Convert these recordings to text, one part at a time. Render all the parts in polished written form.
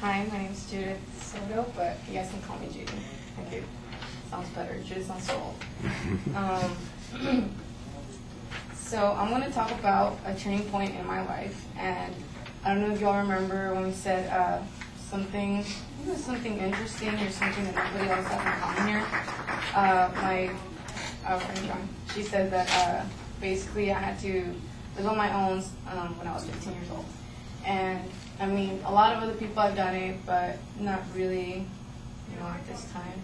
Hi, my name is Judy Intro, but you guys can call me Judy. Thank you. Sounds better. Judy sounds so old. So I'm going to talk about a turning point in my life, and I don't know if y'all remember when we said something interesting or something that nobody else has in common here. My friend John, she said that basically I had to live on my own when I was 15 years old. And I mean, a lot of other people have done it, but not really, at this time.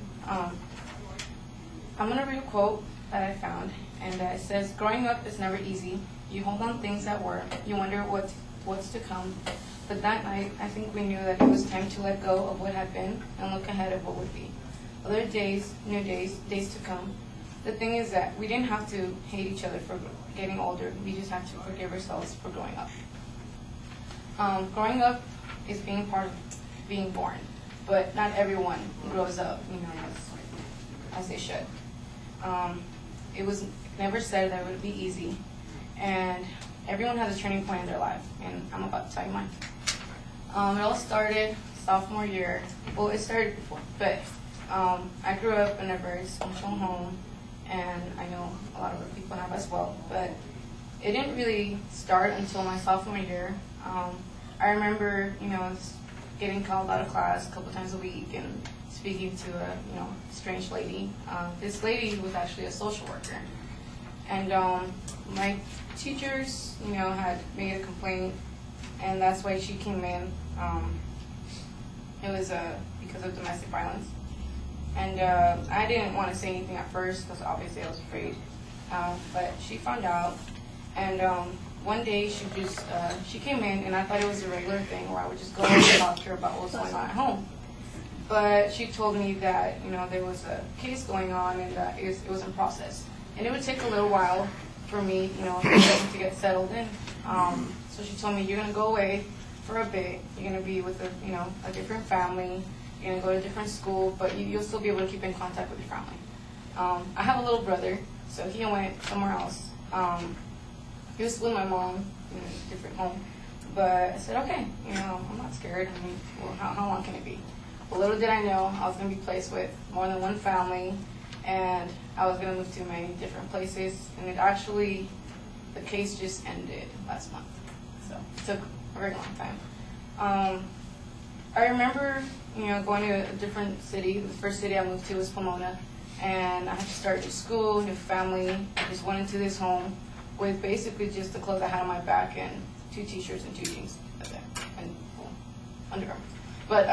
I'm going to read a quote that I found, and it says, "Growing up is never easy. You hold on things that were. You wonder what's to come. But that night, I think we knew that it was time to let go of what had been and look ahead of what would be. Other days, new days to come. The thing is that we didn't have to hate each other for getting older. We just have to forgive ourselves for growing up." Growing up is being part of being born, but not everyone grows up, as they should. It was never said that it would be easy, and everyone has a turning point in their life, and I'm about to tell you mine. It all started sophomore year. Well, it started before, but I grew up in a very dysfunctional home, and I know a lot of other people have as well, but it didn't really start until my sophomore year. I remember, getting called out of class a couple times a week and speaking to a, strange lady. This lady was actually a social worker, and my teachers, had made a complaint, and that's why she came in. It was because of domestic violence, and I didn't want to say anything at first because obviously I was afraid, but she found out, and one day she came in, and I thought it was a regular thing where I would just go and talk to her about what was going on at home. But she told me that there was a case going on and that it was in process, and it would take a little while for me to get settled in. So she told me, "You're gonna go away for a bit. You're gonna be with a different family. You're gonna go to a different school, but you'll still be able to keep in contact with your family." I have a little brother, so he went somewhere else. He was with my mom in a different home. But I said, okay, I'm not scared. I mean, well, how long can it be? Well, little did I know I was going to be placed with more than one family, and I was going to move to many different places. And the case just ended last month. So it took a very long time. I remember, going to a different city. The first city I moved to was Pomona, and I had to start new school, new family. I just went into this home with basically just the clothes I had on my back and 2 t-shirts and 2 jeans. That's it. And undergarments. But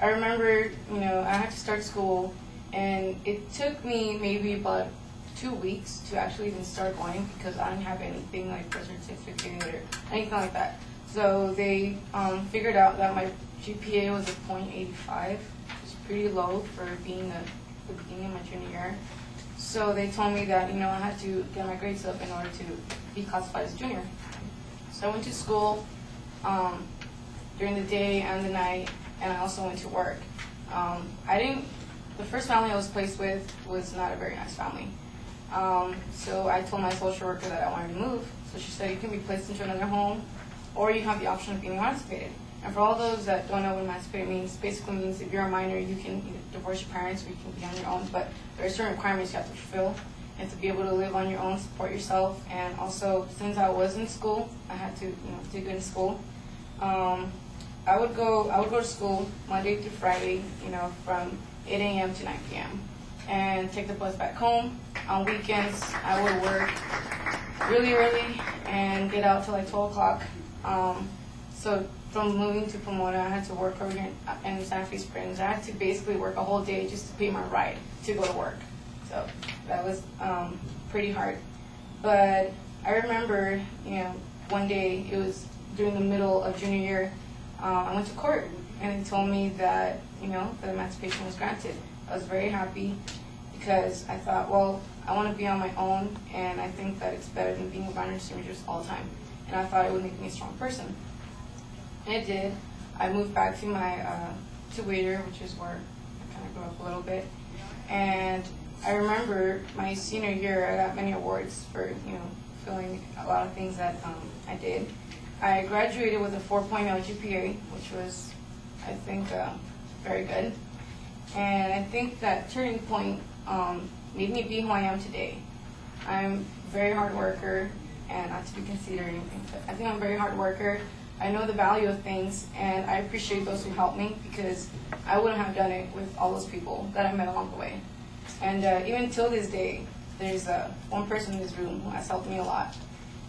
I remember, I had to start school, and it took me maybe about 2 weeks to actually even start going because I didn't have anything like birth certificate or anything like that. So they figured out that my GPA was a .85, which is pretty low for being the beginning of my junior year. So they told me that, I had to get my grades up in order to be classified as a junior. So I went to school during the day and the night, and I also went to work. The first family I was placed with was not a very nice family. So I told my social worker that I wanted to move. So she said, you can be placed into another home, or you have the option of being emancipated. And for all those that don't know what emancipated means, basically means if you're a minor, you can divorce your parents or you can be on your own, but there are certain requirements you have to fulfill. You have to be able to live on your own, support yourself, and also, since I was in school, I had to do good in school. I would go to school Monday through Friday, from 8 a.m. to 9 p.m. and take the bus back home. On weekends, I would work really early and get out till like 12 o'clock. So from moving to Pomona, I had to work over here in Santa Fe Springs. I had to basically work a whole day just to pay my ride to go to work. So that was pretty hard. But I remember, one day, it was during the middle of junior year, I went to court, and they told me that, the emancipation was granted. I was very happy because I thought, well, I want to be on my own, and I think that it's better than being with minor strangers all the time. And I thought it would make me a strong person. And it did. I moved back to my to Waiter, which is where I kind of grew up a little bit. And I remember my senior year, I got many awards for fulfilling a lot of things that I did. I graduated with a 4.0 GPA, which was I think, very good. And I think that turning point made me be who I am today. I'm a very hard worker, and not to be considering, I think I'm a very hard worker. I know the value of things, and I appreciate those who helped me, because I wouldn't have done it with all those people that I met along the way. And even till this day, there's one person in this room who has helped me a lot.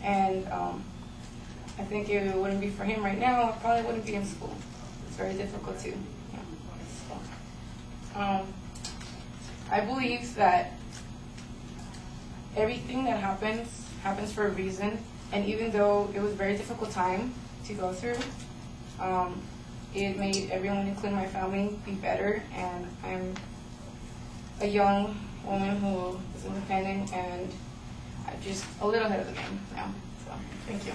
And I think if it wouldn't be for him right now, I probably wouldn't be in school. It's very difficult too. Yeah. So, I believe that everything that happens for a reason. And even though it was a very difficult time to go through, it made everyone, including my family, be better. And I'm a young woman who is independent, and I'm just a little ahead of the game now. So, thank you.